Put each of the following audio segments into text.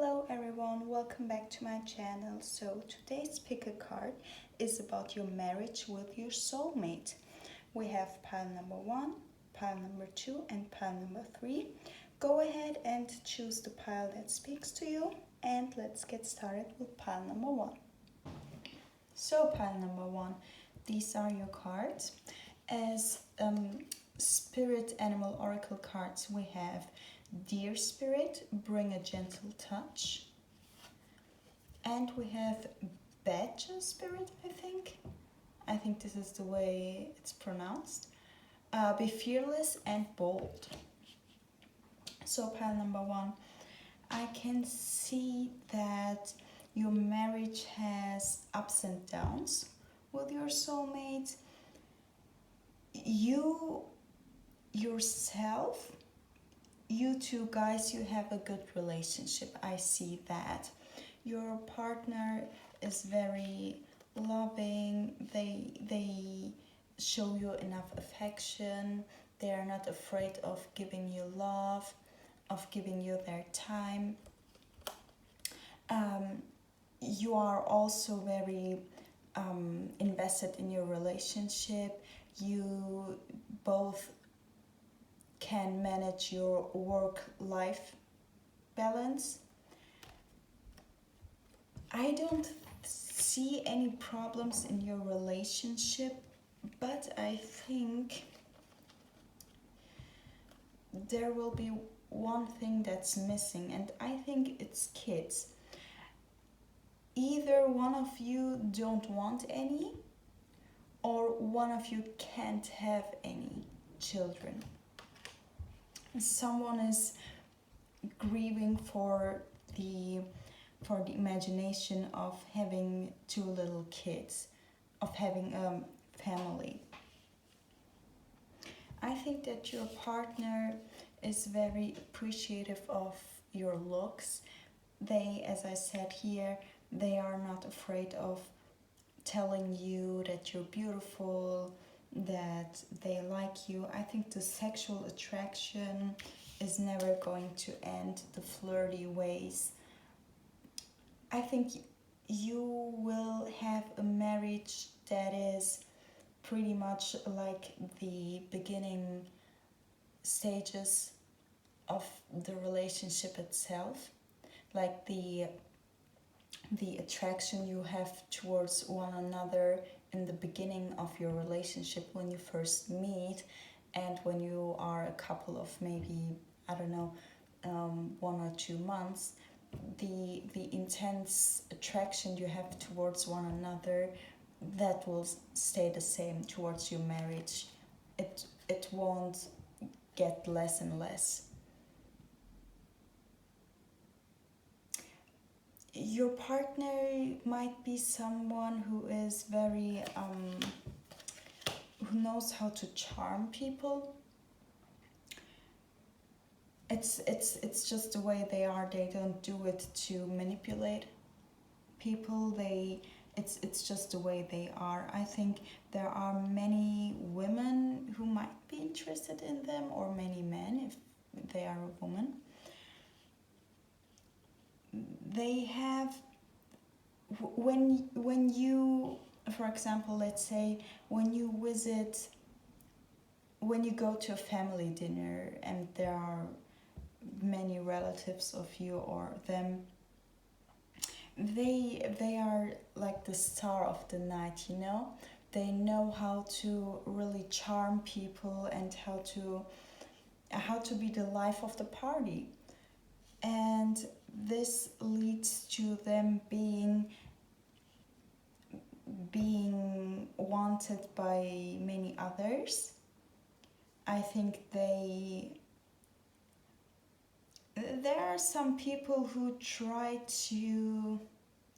Hello everyone, welcome back to my channel. So today's pick a card is about your marriage with your soulmate. We have pile number 1, pile number 2 and pile number 3. Go ahead and choose the pile that speaks to you and let's get started with pile number 1. So pile number 1, these are your cards. As spirit animal oracle cards we have Dear Spirit, bring a gentle touch. And we have Badger Spirit, I think. I think this is the way it's pronounced. Be fearless and bold. So pile number 1, I can see that your marriage has ups and downs with your soulmate. You yourself, you two guys, you have a good relationship. I see that your partner is very loving. They show you enough affection. They are not afraid of giving you love, of giving you their time. You are also very invested in your relationship. You both can manage your work-life balance. I don't see any problems in your relationship, but I think there will be one thing that's missing, and I think it's kids. Either one of you don't want any, or one of you can't have any children. Someone is grieving for the imagination of having 2 little kids, of having a family. I think that your partner is very appreciative of your looks. They, as I said here, they are not afraid of telling you that you're beautiful, that they like you. I think the sexual attraction is never going to end, the flirty ways. I think you will have a marriage that is pretty much like the beginning stages of the relationship itself, like the attraction you have towards one another in the beginning of your relationship, when you first meet, and when you are a couple of maybe, I don't know, 1 or 2 months, the intense attraction you have towards one another, that will stay the same towards your marriage. It won't get less and less. Your partner might be someone who is very who knows how to charm people. It's just the way they are. They don't do it to manipulate people. It's just the way they are. I think there are many women who might be interested in them, or many men if they are a woman. They have, when you, for example, let's say when you go to a family dinner and there are many relatives of you or them, they are like the star of the night, you know. They know how to really charm people and how to be the life of the party. And this leads to them being wanted by many others. I think there are some people who try to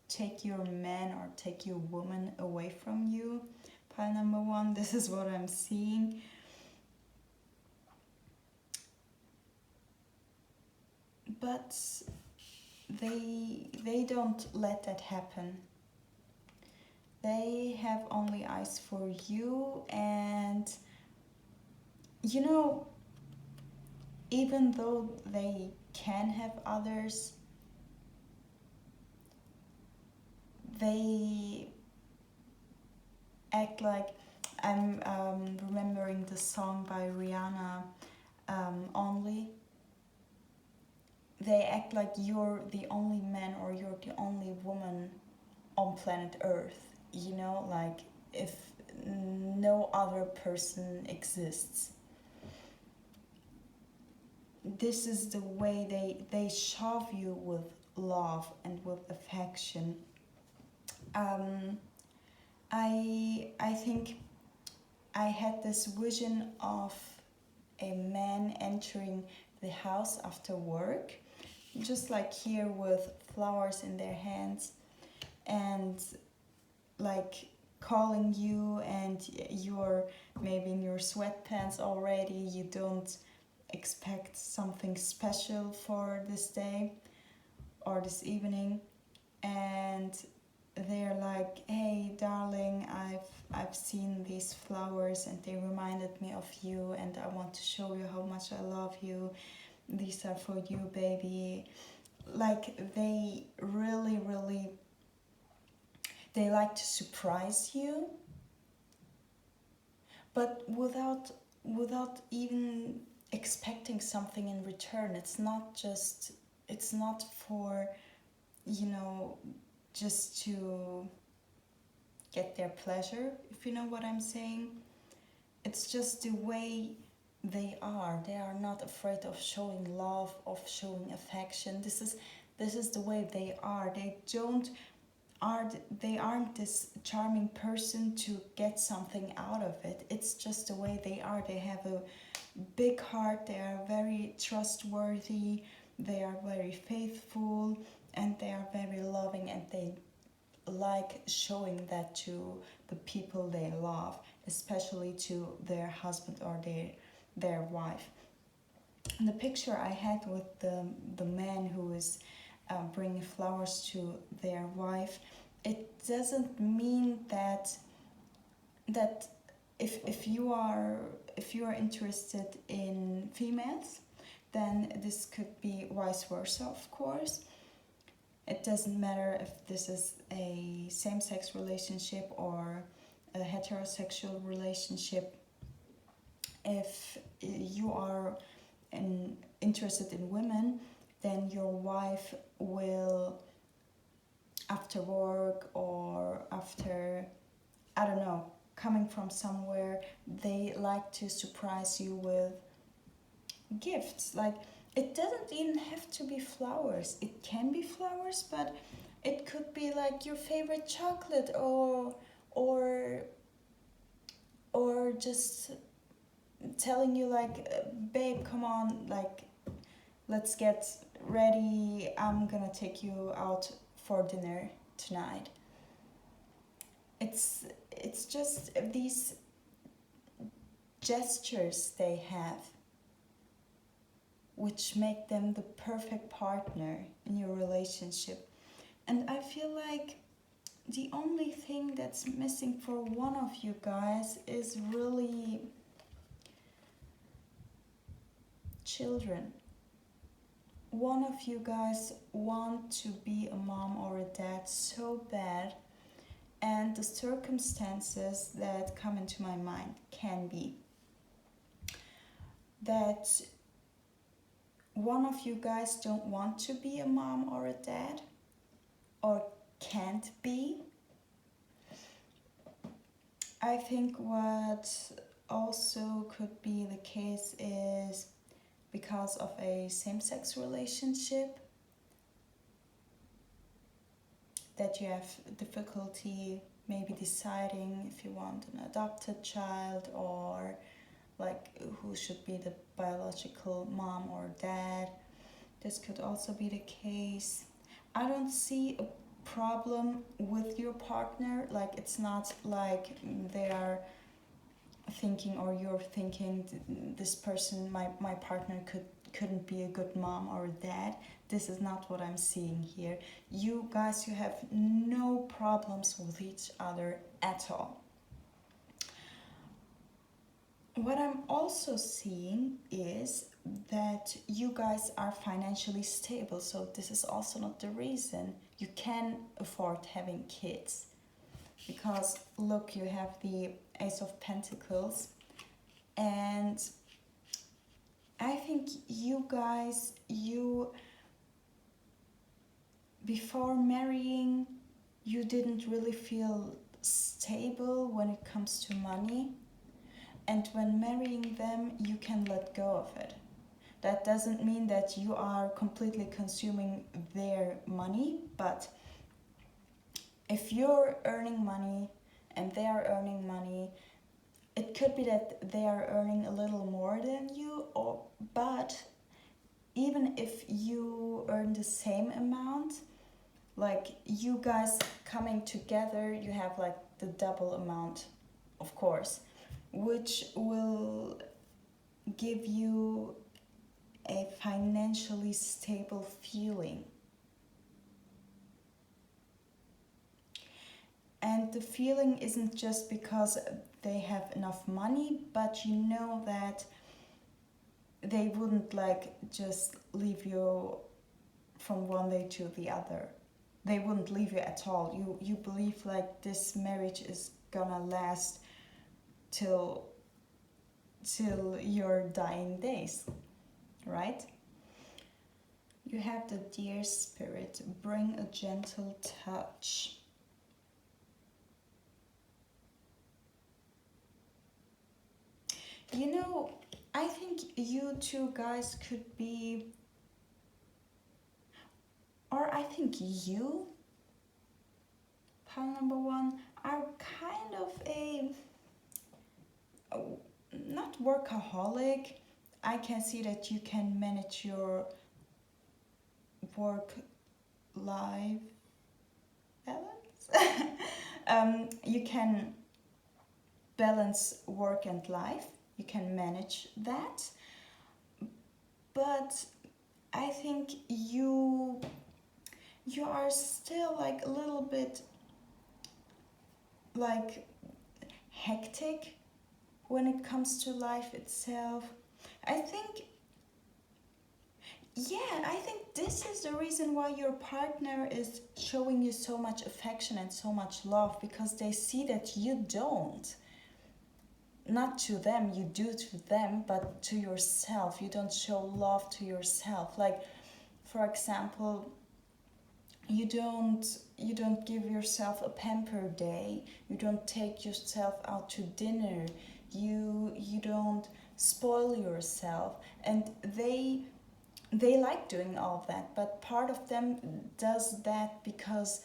take your man or take your woman away from you. Pile number 1, this is what I'm seeing. But they don't let that happen. They have only eyes for you, and you know, even though they can have others, they act like, I'm remembering the song by Rihanna, Only. They act like you're the only man or you're the only woman on planet Earth, you know, like if no other person exists. This is the way they shove you with love and with affection. I think I had this vision of a man entering the house after work, just like here with flowers in their hands, and like calling you, and you're maybe in your sweatpants already, you don't expect something special for this day or this evening, and they're like, hey darling, I've seen these flowers and they reminded me of you, and I want to show you how much I love you. These are for you, baby. Like they really they like to surprise you, but without even expecting something in return. It's not for, you know, just to get their pleasure, if you know what I'm saying. It's just the way they are. They are not afraid of showing love, of showing affection. This is the way they are. They aren't this charming person to get something out of it. It's just the way they are. They have a big heart, they are very trustworthy, they are very faithful, and they are very loving, and they like showing that to the people they love, especially to their husband or their wife. And the picture I had with the man who is bringing flowers to their wife, it doesn't mean that if you are interested in females, then this could be vice versa, of course. It doesn't matter if this is a same-sex relationship or a heterosexual relationship. If you are interested in women, then your wife will, after work or after, I don't know, coming from somewhere, they like to surprise you with gifts. Like, it doesn't even have to be flowers. It can be flowers, but it could be like your favorite chocolate, or just telling you like, babe, come on, like, let's get ready, I'm gonna take you out for dinner tonight. It's just these gestures they have which make them the perfect partner in your relationship. And I feel like the only thing that's missing for one of you guys is really children. One of you guys want to be a mom or a dad so bad, and the circumstances that come into my mind can be that one of you guys don't want to be a mom or a dad, or can't be. I think what also could be the case is because of a same-sex relationship, that you have difficulty maybe deciding if you want an adopted child, or like who should be the biological mom or dad. This could also be the case. I don't see a problem with your partner. Like, it's not like they are thinking, or you're thinking, this person, my partner couldn't be a good mom or a dad. This is not what I'm seeing here. You guys, you have no problems with each other at all. What I'm also seeing is that you guys are financially stable, so this is also not the reason you can afford having kids. Because look, you have the Ace of Pentacles, and I think you guys, before marrying, you didn't really feel stable when it comes to money, and when marrying them, you can let go of it. That doesn't mean that you are completely consuming their money, but if you're earning money and they are earning money, it could be that they are earning a little more than you, but even if you earn the same amount, like you guys coming together, you have like the double amount, of course, which will give you a financially stable feeling. And the feeling isn't just because they have enough money, but you know that they wouldn't like just leave you from one day to the other. They wouldn't leave you at all. You believe like this marriage is gonna last till your dying days, right? You have the Dear Spirit, bring a gentle touch. You know, I think you two guys could be, or I think you, pile number one, are kind of not workaholic. I can see that you can manage your work-life balance. You can balance work and life. You can manage that. But I think you are still like a little bit like hectic when it comes to life itself. I think this is the reason why your partner is showing you so much affection and so much love, because they see that you don't. Not to them, you do to them, but to yourself. You don't show love to yourself. Like, for example, you don't give yourself a pamper day. You don't take yourself out to dinner. You don't spoil yourself. And they like doing all of that, but part of them does that because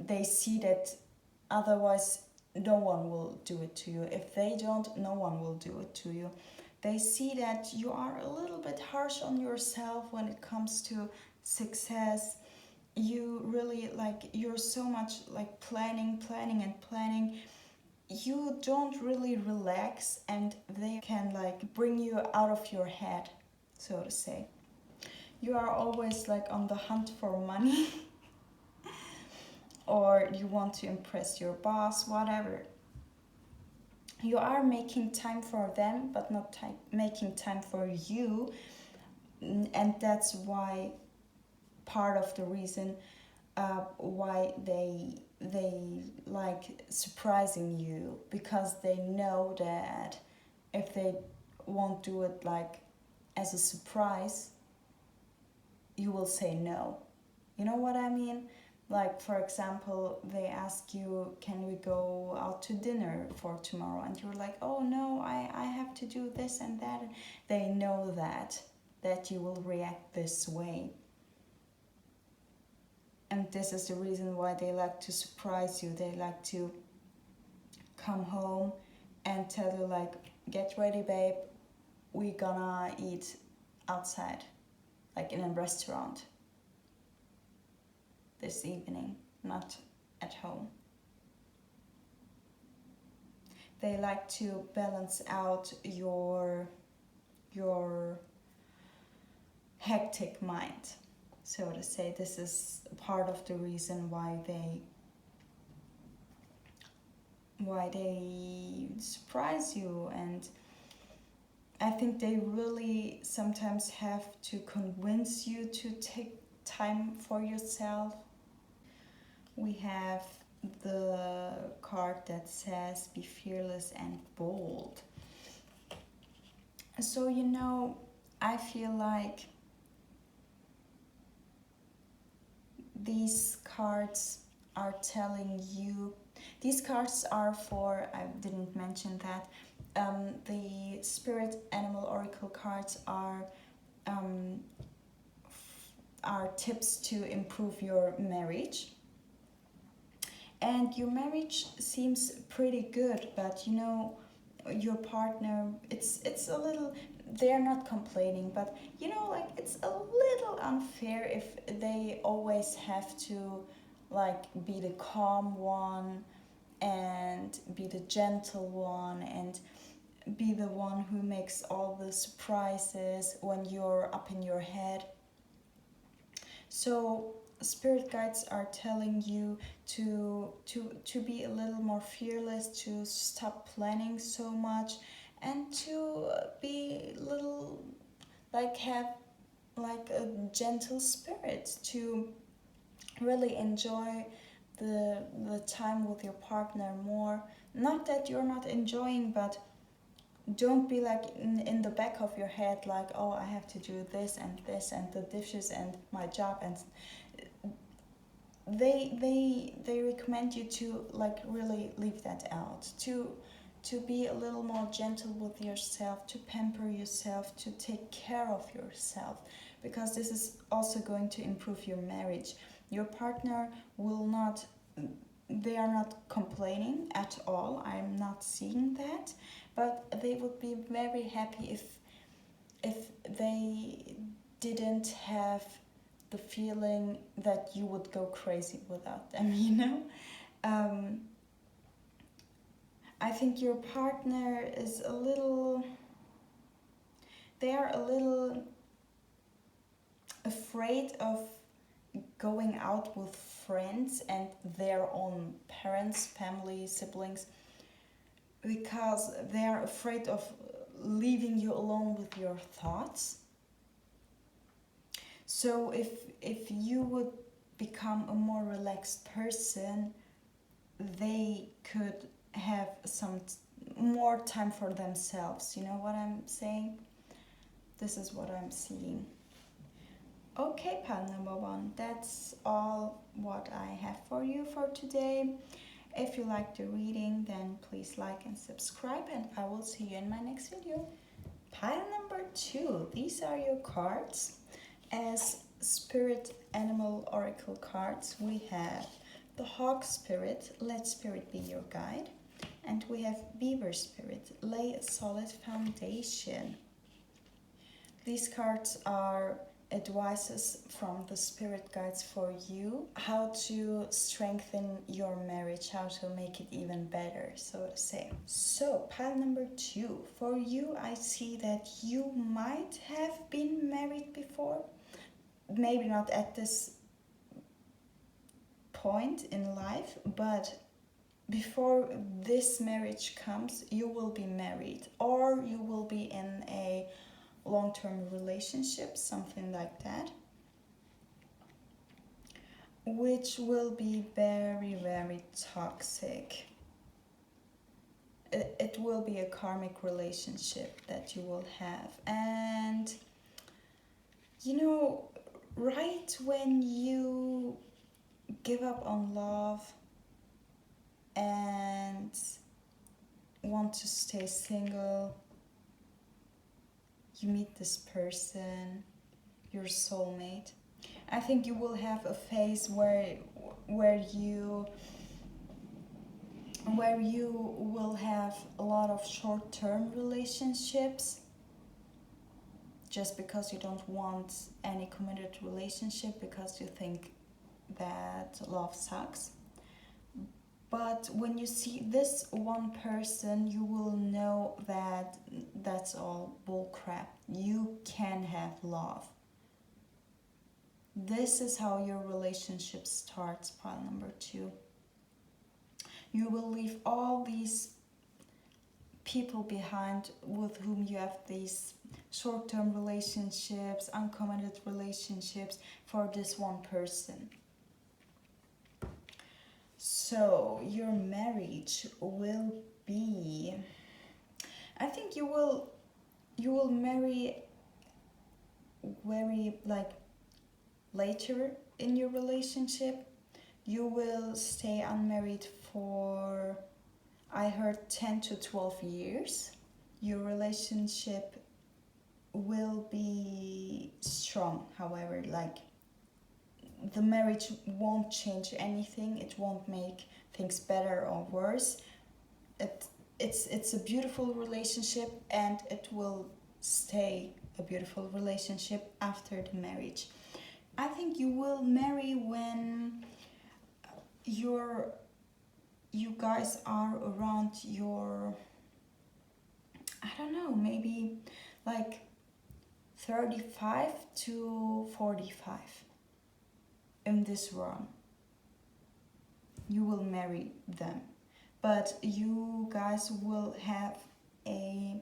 they see that otherwise no one will do it to you. If they don't, no one will do it to you. They see that you are a little bit harsh on yourself when it comes to success. You really you're so much like planning. You don't really relax, and they can like bring you out of your head, so to say. You are always like on the hunt for money or you want to impress your boss, whatever. You are making time for them, but not making time for you. And that's why part of the reason why they like surprising you, because they know that if they won't do it like as a surprise, you will say no. You know what I mean? Like, for example, they ask you, can we go out to dinner for tomorrow? And you're like, oh no, I have to do this and that. They know that you will react this way. And this is the reason why they like to surprise you. They like to come home and tell you like, get ready babe, we gonna eat outside, like in a restaurant this evening, not at home. They like to balance out your hectic mind, so to say. This is part of the reason why they surprise you and I think they really sometimes have to convince you to take time for yourself. We have the card that says be fearless and bold. So, I feel like these cards are telling you, these cards are for, I didn't mention that, the spirit animal oracle cards are tips to improve your marriage. And your marriage seems pretty good, but your partner, it's a little, they're not complaining, but like it's a little unfair if they always have to like be the calm one and be the gentle one and be the one who makes all the surprises when you're up in your head. So spirit guides are telling you to be a little more fearless, to stop planning so much, and to be a little like have like a gentle spirit, to really enjoy the time with your partner more. Not that you're not enjoying, but don't be like in the back of your head like, oh, I have to do this and the dishes and my job, and they recommend you to like really leave that out, to be a little more gentle with yourself, to pamper yourself, to take care of yourself, because this is also going to improve your marriage. Your partner will not, they are not complaining at all, I'm not seeing that, but they would be very happy if they didn't have the feeling that you would go crazy without them, I think your partner is a little, they are a little afraid of going out with friends and their own parents, family, siblings, because they are afraid of leaving you alone with your thoughts. So if you would become a more relaxed person, they could have some more time for themselves. You know what I'm saying? This is what I'm seeing. Okay, pal number one, that's all what I have for you for today. If you liked the reading, then please like and subscribe, and I will see you in my next video. Pile number two, these are your cards. As spirit animal oracle cards, we have the hawk spirit, let spirit be your guide, and we have beaver spirit, lay a solid foundation. These cards are advices from the spirit guides for you, how to strengthen your marriage, how to make it even better, so to say. So pile number two, for you, I see that you might have been married before, maybe not at this point in life, but before this marriage comes, you will be married, or you will be in a long-term relationship, something like that, which will be very, very toxic. It will be a karmic relationship that you will have, and right when you give up on love and want to stay single, you meet this person, your soulmate. I think you will have a phase where you will have a lot of short-term relationships, just because you don't want any committed relationship, because you think that love sucks. But when you see this one person, you will know that that's all bullcrap. You can have love. This is how your relationship starts, pile number two. You will leave all these people behind with whom you have these short-term relationships, uncommitted relationships for this one person. So your marriage will be, I think you will marry very like later in your relationship. You will stay unmarried for, I heard, 10 to 12 years. Your relationship will be strong, however, like the marriage won't change anything. It won't make things better or worse. It's a beautiful relationship, and it will stay a beautiful relationship after the marriage. I think you will marry when you guys are around your, I don't know, maybe like 35 to 45. In this realm, you will marry them, but you guys will have a,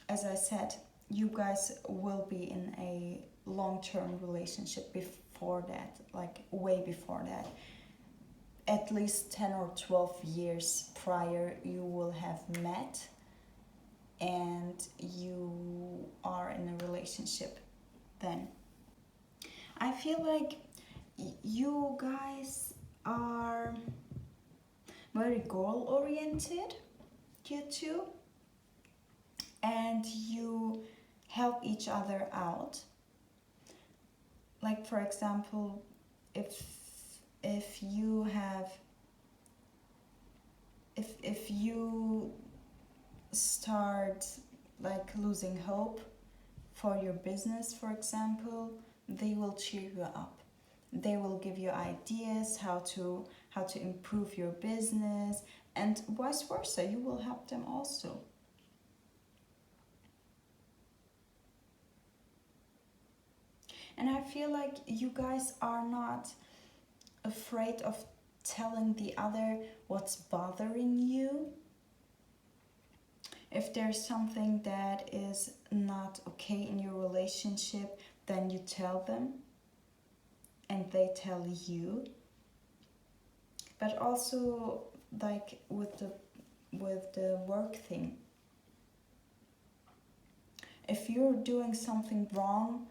as I said, you guys will be in a long-term relationship before that, like way before that. At least 10 or 12 years prior, you will have met and you are in a relationship then. I feel like you guys are very goal-oriented, you two, and you help each other out. Like, for example, if you have, if you start like losing hope for your business, for example, they will cheer you up. They will give you ideas how to improve your business, and vice versa. You will help them also. And I feel like you guys are not afraid of telling the other what's bothering you. If there's something that is not okay in your relationship, then you tell them and they tell you. But also, like with the work thing, if you're doing something wrong,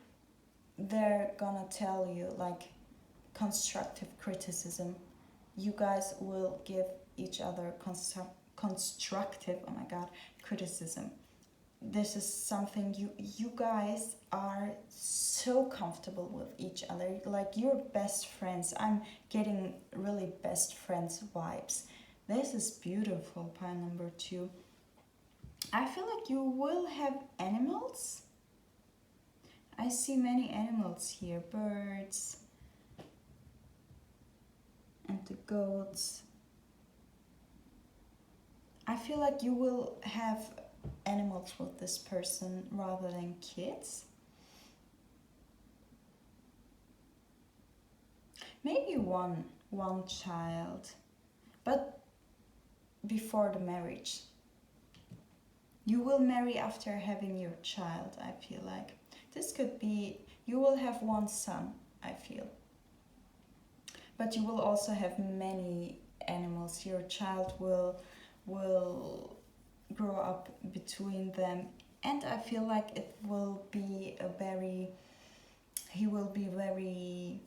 they're gonna tell you, like constructive criticism. You guys will give each other constructive, oh my god, criticism. This is something you guys are so comfortable with each other, like you're best friends. I'm getting really best friends vibes. This is beautiful. Pile number 2. I feel like you will have animals. I see many animals here, birds and the goats. I feel like you will have animals with this person rather than kids. Maybe one child, but before the marriage. You will marry after having your child, I feel like. This could be, you will have one son, I feel. But you will also have many animals. Your child will grow up between them, and I feel like it will be he will be very,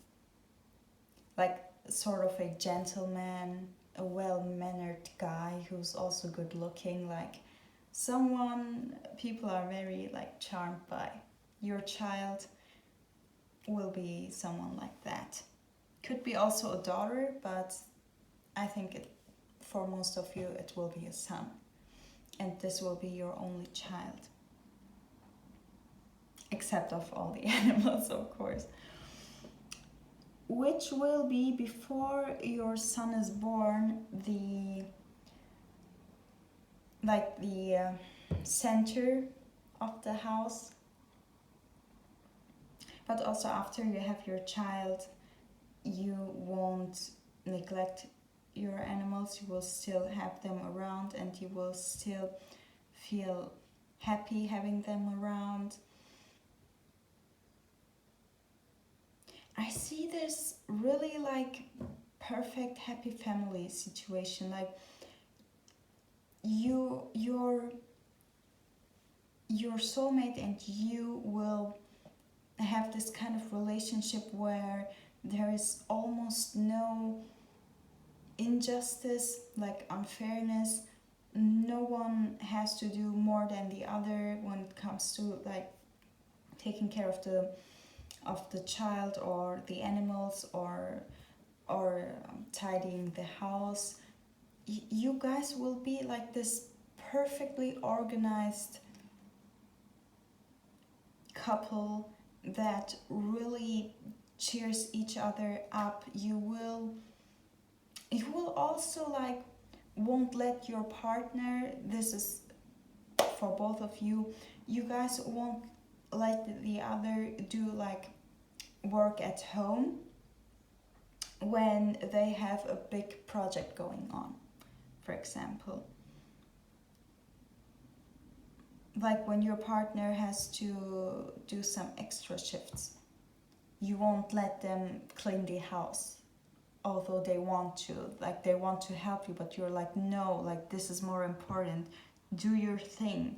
like, sort of a gentleman, a well-mannered guy who's also good looking, like someone people are very like charmed by. Your child will be someone like that. Could be also a daughter, but I think for most of you it will be a son, and this will be your only child, except of all the animals, of course, which will be, before your son is born, the center of the house. But also after you have your child, you won't neglect your animals, you will still have them around and you will still feel happy having them around. I see this really like perfect happy family situation, like your soulmate and you will have this kind of relationship where there is almost no injustice, like unfairness. No one has to do more than the other when it comes to like taking care of the child or the animals or tidying the house. You guys will be like this perfectly organized couple that really cheers each other up. You will also like won't let your partner, this is for both of you, you guys won't let the other do like work at home when they have a big project going on, for example. Like when your partner has to do some extra shifts, you won't let them clean the house, although they want to, like they want to help you, but you're like, no, like this is more important, do your thing.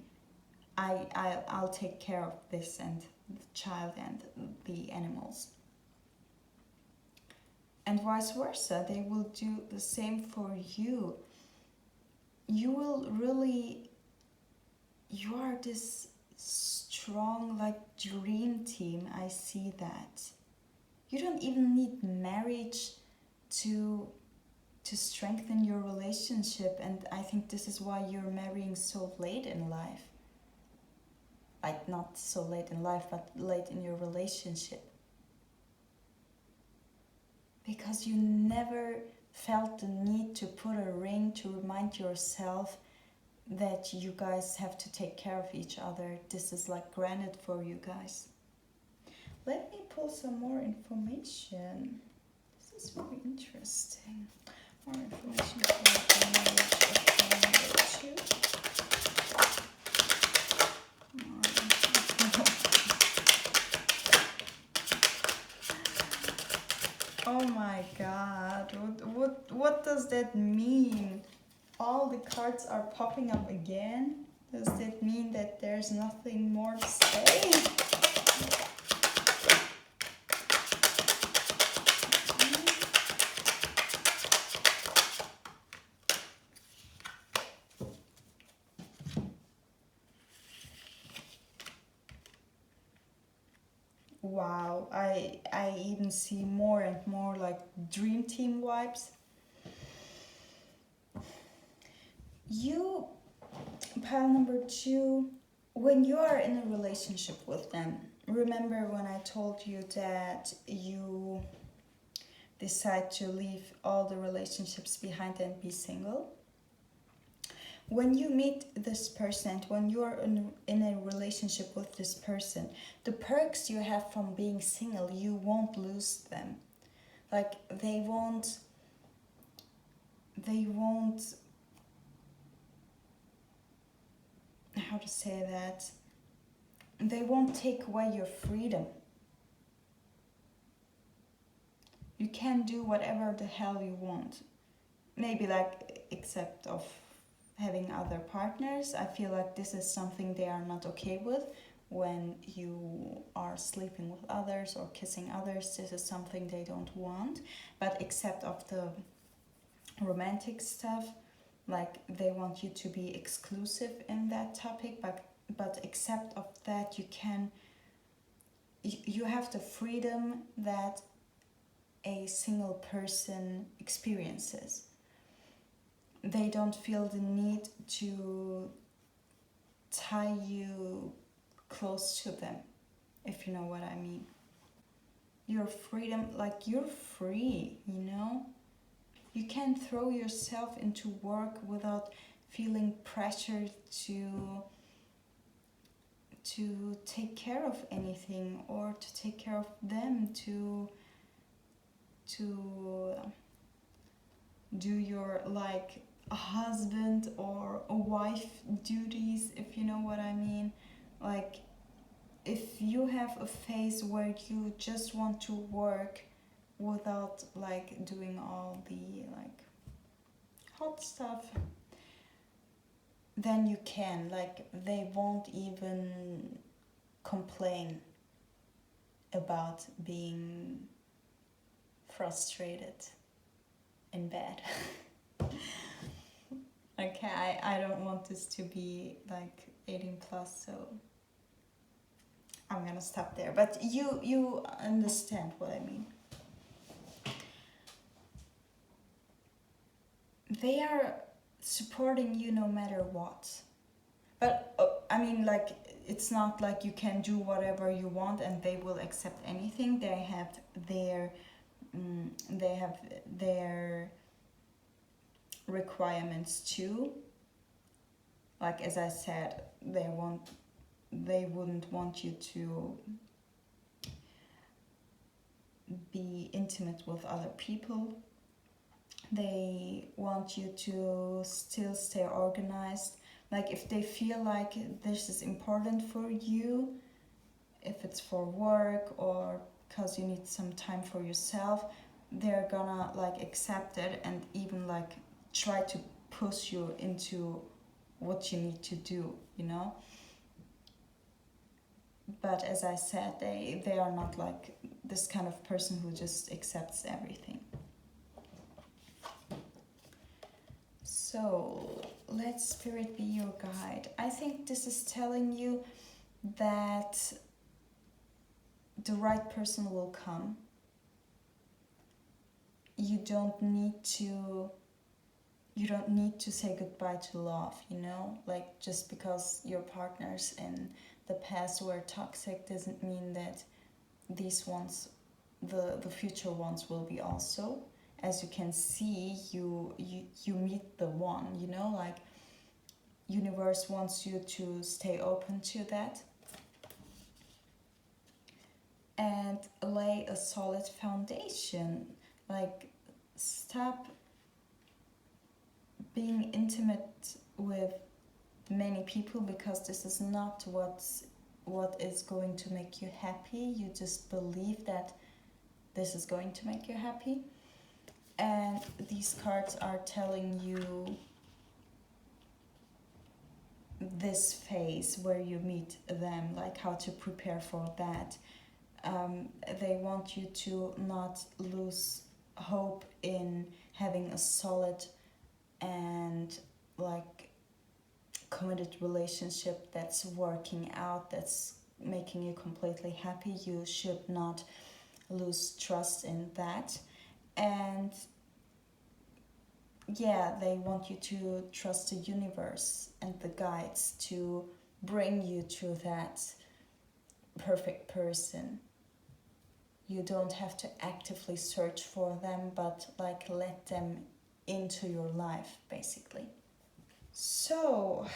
I'll take care of this and the child and the animals. And vice versa, they will do the same for you. You will really, you are this strong like dream team. I see that. You don't even need marriage to strengthen your relationship, and I think this is why you're marrying so late in life. Like not so late in life, but late in your relationship. Because you never felt the need to put a ring to remind yourself that you guys have to take care of each other. This is like granted for you guys. Let me pull some more information. This is very interesting. More information about the marriage of number 2. Oh my god, what does that mean? All the cards are popping up again? Does that mean that there's nothing more to say? Wow, I even see more and more like dream team vibes. You, pile number 2, when you are in a relationship with them, remember when I told you that you decide to leave all the relationships behind and be single? When you meet this person, when you are in a relationship with this person, the perks you have from being single, you won't lose them. Like they won't how to say that, they won't take away your freedom. You can do whatever the hell you want. Maybe like except of having other partners. I feel like this is something they are not okay with. When you are sleeping with others or kissing others, this is something they don't want. But except of the romantic stuff, like they want you to be exclusive in that topic, but except of that, you have the freedom that a single person experiences. They don't feel the need to tie you close to them, if you know what I mean. Your freedom, like you're free, you know? You can throw yourself into work without feeling pressured to take care of anything or to take care of them, to do your like a husband or a wife duties, if you know what I mean. Like if you have a phase where you just want to work without like doing all the like hot stuff, then you can, like, they won't even complain about being frustrated in bed. Okay, I don't want this to be like 18 plus, so I'm gonna stop there. But you understand what I mean. They are supporting you no matter what. But I mean, like, it's not like you can do whatever you want and they will accept anything. They have their requirements too. Like, as I said, they wouldn't want you to be intimate with other people. They want you to still stay organized. Like, if they feel like this is important for you, if it's for work or because you need some time for yourself, they're gonna like accept it and even like try to push you into what you need to do, you know. But as I said, they are not like this kind of person who just accepts everything. So let spirit be your guide. I think this is telling you that the right person will come. You don't need to say goodbye to love, you know? Like, just because your partners in the past were toxic doesn't mean that these ones, the future ones, will be also. As you can see, you meet the one, you know, like universe wants you to stay open to that and lay a solid foundation. Like, stop being intimate with many people, because this is not what is going to make you happy. You just believe that this is going to make you happy. And these cards are telling you this phase where you meet them, like how to prepare for that. They want you to not lose hope in having a solid and like committed relationship that's working out, that's making you completely happy. You should not lose trust in that. And yeah, they want you to trust the universe and the guides to bring you to that perfect person. You don't have to actively search for them, but like let them into your life, basically. So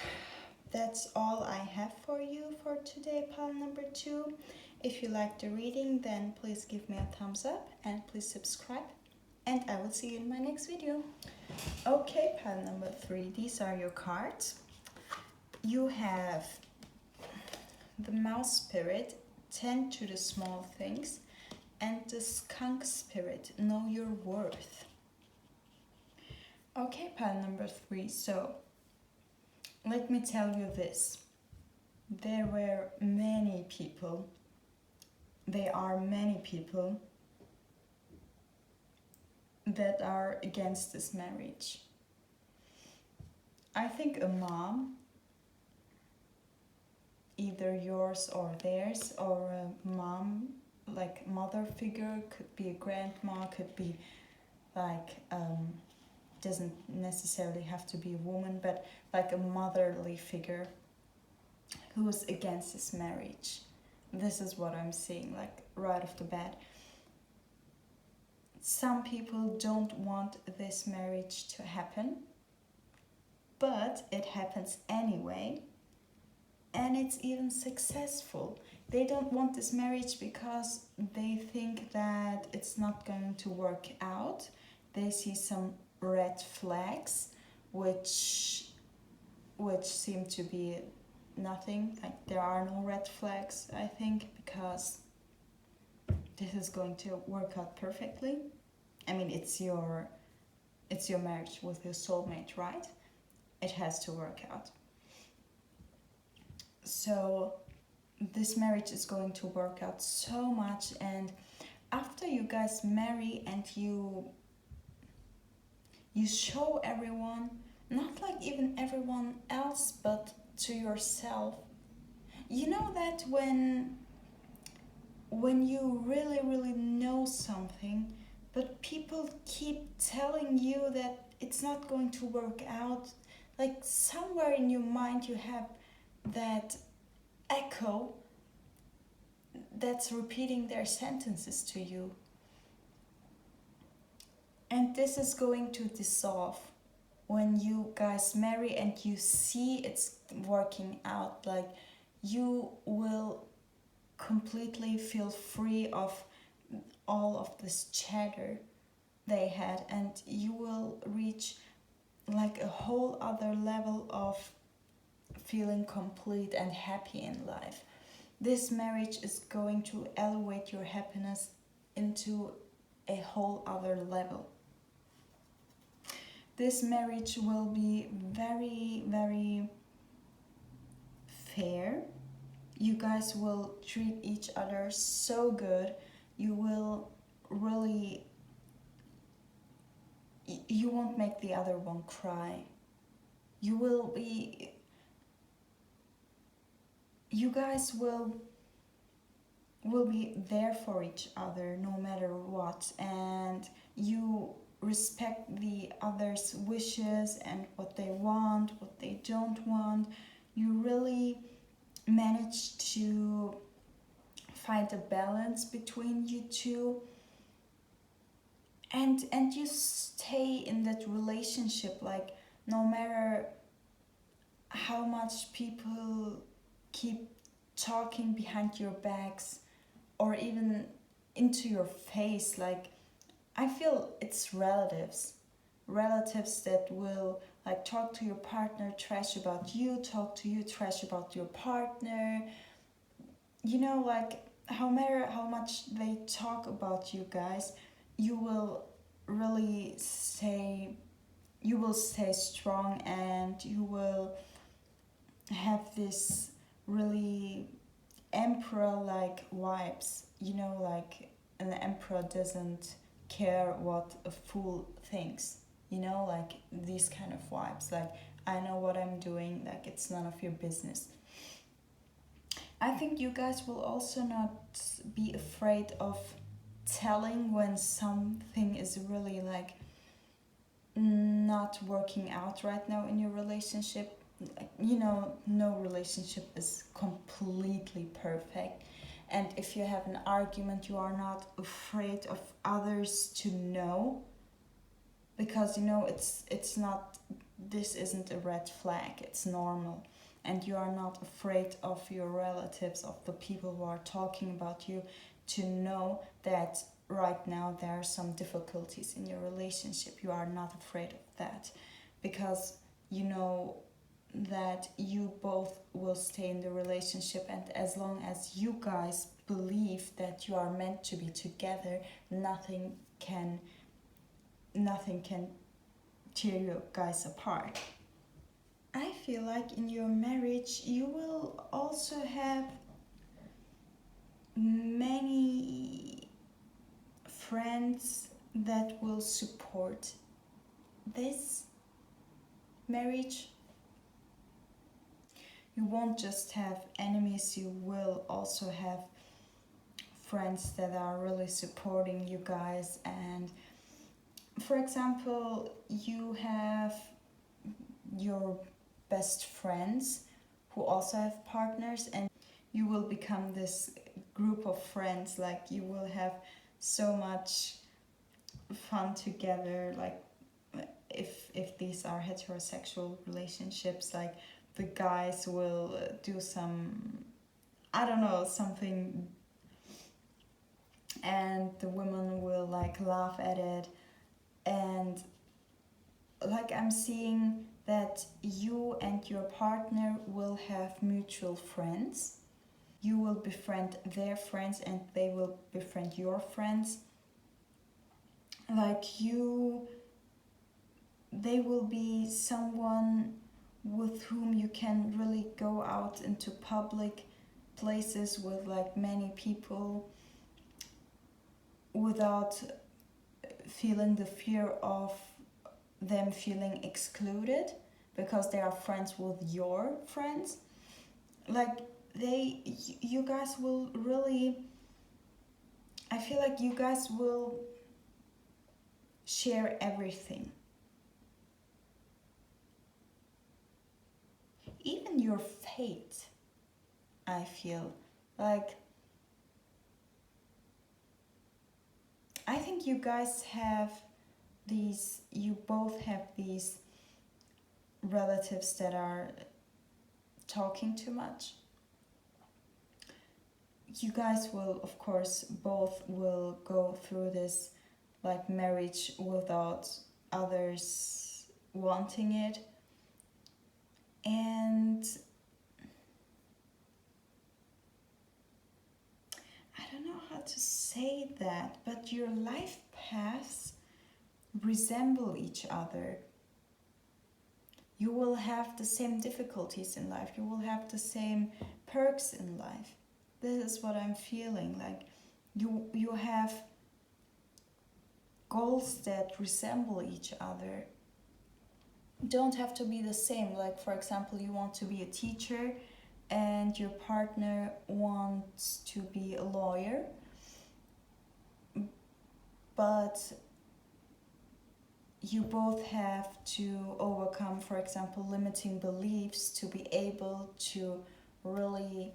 that's all I have for you for today, pile number 2. If you liked the reading, then please give me a thumbs up and please subscribe. And I will see you in my next video. Okay, pile number 3. These are your cards. You have the mouse spirit, tend to the small things, and the skunk spirit, know your worth. Okay, pile number 3. So let me tell you this. There are many people that are against this marriage. I think a mom, either yours or theirs, or a mom, like mother figure, could be a grandma, could be like, doesn't necessarily have to be a woman, but like a motherly figure who is against this marriage. This is what I'm seeing, like right off the bat. Some people don't want this marriage to happen, but it happens anyway, and it's even successful. They don't want this marriage because they think that it's not going to work out. They see some red flags, which seem to be nothing. Like there are no red flags, I think, because this is going to work out perfectly. I mean, it's your marriage with your soulmate, right? It has to work out. So this marriage is going to work out so much, and after you guys marry and you show everyone, not like even everyone else, but to yourself. You know that when you really, really know something, but people keep telling you that it's not going to work out, like somewhere in your mind you have that echo that's repeating their sentences to you. And this is going to dissolve when you guys marry and you see it's working out. Like you will completely feel free of all of this chatter they had, and you will reach like a whole other level of feeling complete and happy in life. This marriage is going to elevate your happiness into a whole other level. This marriage will be very, very fair. You guys will treat each other so good. You will really, you won't make the other one cry. You guys will be there for each other no matter what, and you respect the other's wishes and what they want, what they don't want. You really manage to find a balance between you two, and you stay in that relationship, like no matter how much people keep talking behind your backs or even into your face. Like I feel it's relatives that will like talk to your partner trash about you, talk to you trash about your partner. You know, like no matter how much they talk about you guys, you will really stay strong, and you will have this really emperor like vibes. You know, like an emperor doesn't care what a fool thinks, you know, like these kind of vibes. Like I know what I'm doing, like it's none of your business. I think you guys will also not be afraid of telling when something is really like not working out right now in your relationship. You know, no relationship is completely perfect, and if you have an argument, you are not afraid of others to know, because you know it's not, this isn't a red flag, it's normal. And you are not afraid of your relatives, of the people who are talking about you, to know that right now there are some difficulties in your relationship. You are not afraid of that, because you know that you both will stay in the relationship, and as long as you guys believe that you are meant to be together, nothing can tear you guys apart. I feel like in your marriage you will also have many friends that will support this marriage. You won't just have enemies, you will also have friends that are really supporting you guys. And for example, you have your best friends who also have partners, and you will become this group of friends. Like you will have so much fun together. Like if these are heterosexual relationships, like the guys will do some, I don't know, something, and the women will like laugh at it. And like I'm seeing that you and your partner will have mutual friends. You will befriend their friends and they will befriend your friends. Like they will be someone with whom you can really go out into public places with like many people without feeling the fear of them feeling excluded because they are friends with your friends. Like you guys will really, I feel like you guys will share everything, even your fate. I feel like, I think you guys have you both have these relatives that are talking too much. You guys will, of course, both will go through this like marriage without others wanting it. And I don't know how to say that, but your life paths resemble each other. You will have the same difficulties in life. You will have the same perks in life. This is what I'm feeling. Like you have goals that resemble each other. Don't have to be the same. Like, for example, you want to be a teacher and your partner wants to be a lawyer, but you both have to overcome, for example, limiting beliefs to be able to really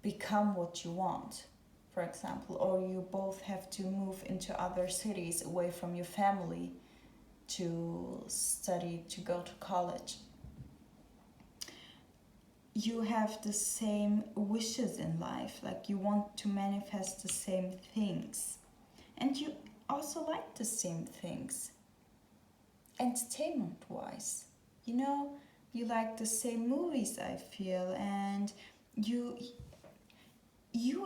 become what you want, for example. Or you both have to move into other cities away from your family to study, to go to college. You have the same wishes in life, like you want to manifest the same things. And you also like the same things, entertainment wise. You like the same movies, I feel, and you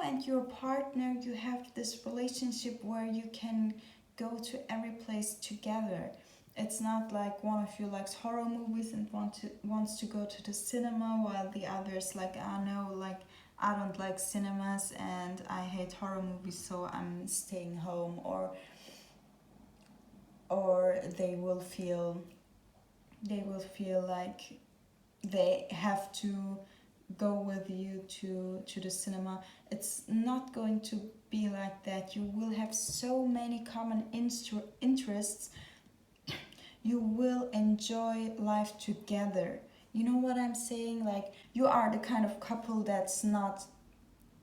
and your partner, you have this relationship where you can go to every place together. It's not like one of you likes horror movies and wants to go to the cinema while the other's like, oh no, like I don't like cinemas and I hate horror movies, so I'm staying home. Or they will feel like they have to go with you to the cinema. It's not going to be like that. You will have so many common interests. You will enjoy life together. You know what I'm saying? Like, you are the kind of couple that's not,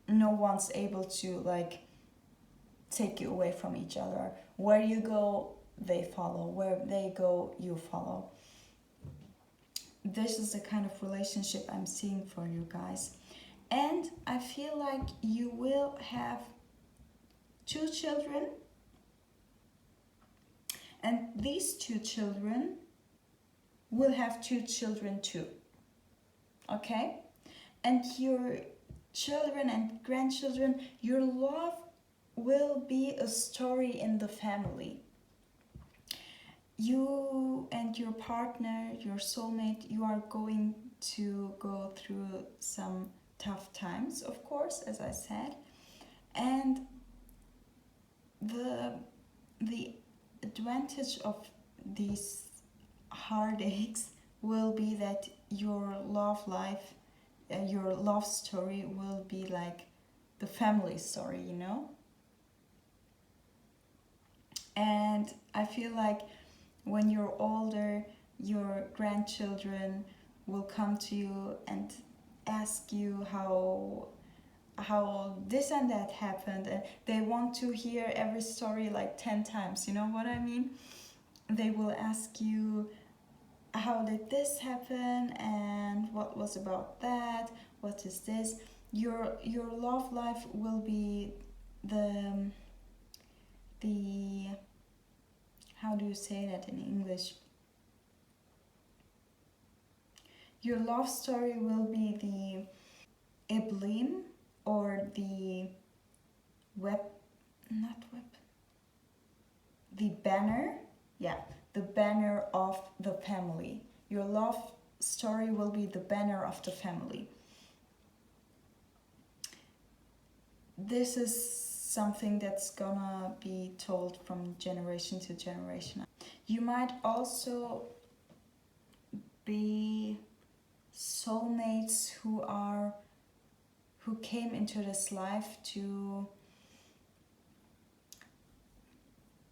no one's able to like take you away from each other. Where you go, they follow. Where they go, you follow. This is the kind of relationship I'm seeing for you guys. And I feel like you will have 2 children. And these 2 children will have 2 children too. Okay? And your children and grandchildren, your love will be a story in the family. You and your partner, your soulmate, you are going to go through some tough times, of course, as I said. And the advantage of these heartaches will be that your love life, your love story will be like the family story, And I feel like when you're older, your grandchildren will come to you and ask you how this and that happened, and they want to hear every story like 10 times. You know what I mean? They will ask you, how did this happen, and what was about that, what is this? Your love life will be the how do you say that in English? Your love story will be the emblem or the the banner, yeah, the banner of the family. Your love story will be the banner of the family. This is something that's gonna be told from generation to generation. You might also be soulmates who came into this life to,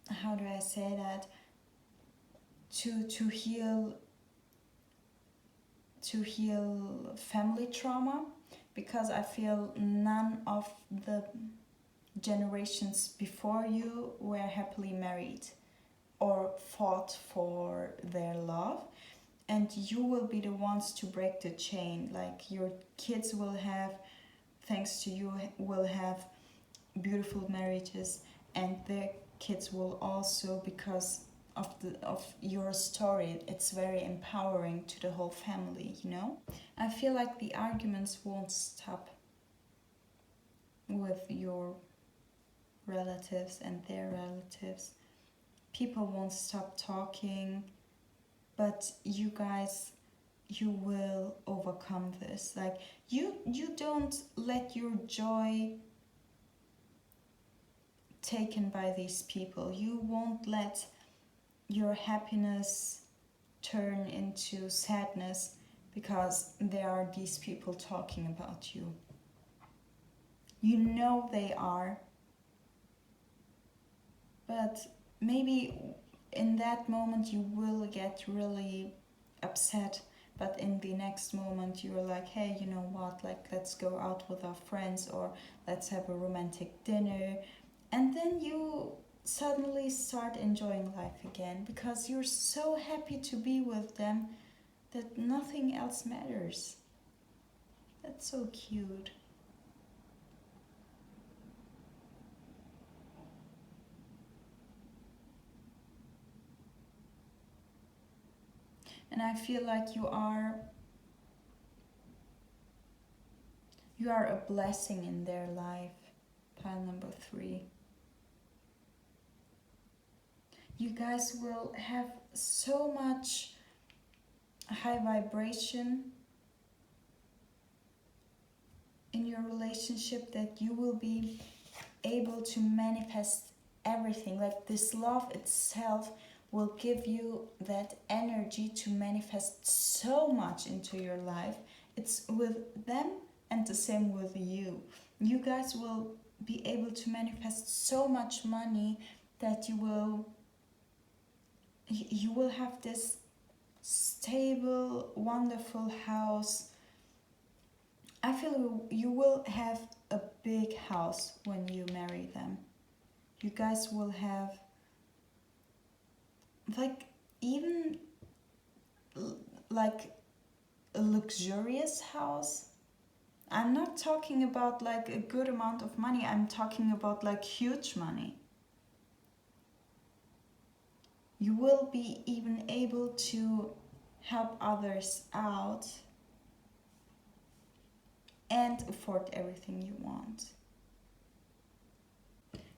how do I say that, to heal family trauma, because I feel none of the generations before you were happily married or fought for their love, and you will be the ones to break the chain. Like your kids will have, thanks to you, will have beautiful marriages, and their kids will also, because of your story. It's very empowering to the whole family, you know. I feel like the arguments won't stop with your relatives and their relatives. People won't stop talking, but you guys, you will overcome this. Like you don't let your joy taken by these people. You won't let your happiness turn into sadness because there are these people talking about you. You know they are, but maybe in that moment you will get really upset, but in the next moment you're like, hey, you know what, like let's go out with our friends, or let's have a romantic dinner, and then you suddenly start enjoying life again because you're so happy to be with them that nothing else matters. That's so cute. And I feel like you are a blessing in their life. Pile number 3. You guys will have so much high vibration in your relationship that you will be able to manifest everything. Like this love itself will give you that energy to manifest so much into your life. It's with them and the same with you. You guys will be able to manifest so much money that you will have this stable, wonderful house. I feel you will have a big house when you marry them. You guys will have like even like a luxurious house. I'm not talking about like a good amount of money. I'm talking about like huge money. You will be even able to help others out and afford everything you want.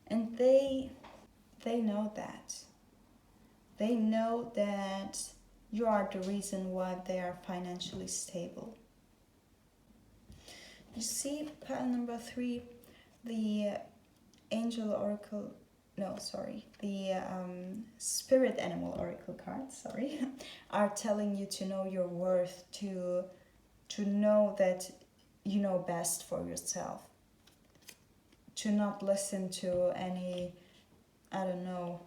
And they know that. They know that you are the reason why they are financially stable. You see, pile number 3, the angel oracle, no, sorry, the spirit animal oracle cards, sorry, are telling you to know your worth, to know that you know best for yourself, to not listen to any, I don't know,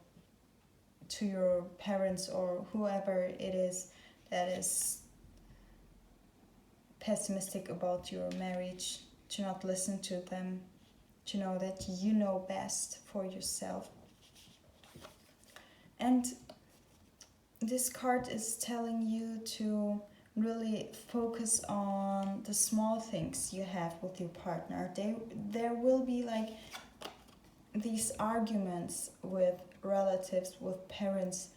to your parents or whoever it is that is pessimistic about your marriage, to not listen to them, to know that you know best for yourself. And this card is telling you to really focus on the small things you have with your partner. There will be like these arguments with relatives, with parents.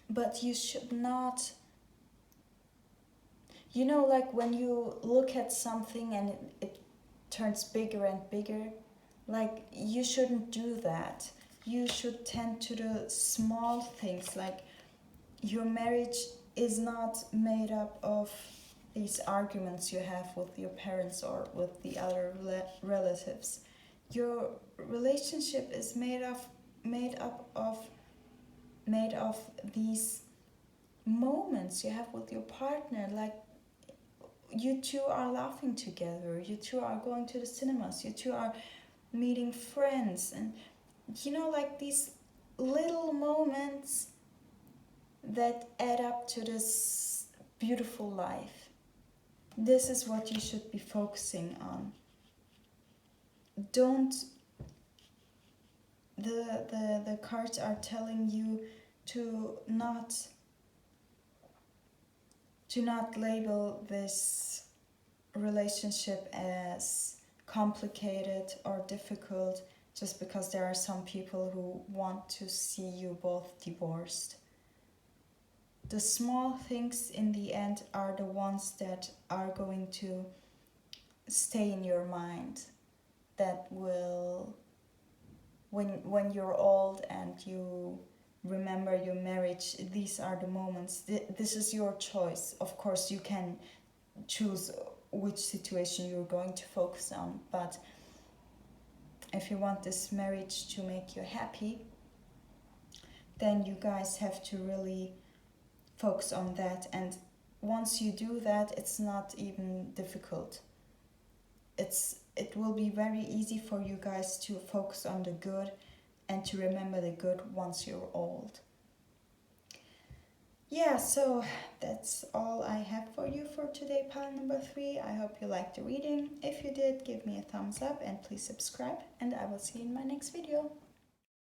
But you should not, you know, like when you look at something and it turns bigger and bigger, like you shouldn't do that. You should tend to the small things. Like your marriage is not made up of these arguments you have with your parents or with the other relatives. Your relationship is made of these moments you have with your partner. Like you two are laughing together, you two are going to the cinemas, you two are meeting friends, and you know, like these little moments that add up to this beautiful life. This is what you should be focusing on. Don't, the cards are telling you to not label this relationship as complicated or difficult just because there are some people who want to see you both divorced. The small things in the end are the ones that are going to stay in your mind, that will, when you're old and you remember your marriage, these are the moments. This is your choice. Of course, you can choose which situation you're going to focus on, but if you want this marriage to make you happy, then you guys have to really focus on that. And once you do that, it's not even difficult. It will be very easy for you guys to focus on the good and to remember the good once you're old. Yeah, so that's all I have for you for today, pile number 3. I hope you liked the reading. If you did, give me a thumbs up and please subscribe, and I will see you in my next video.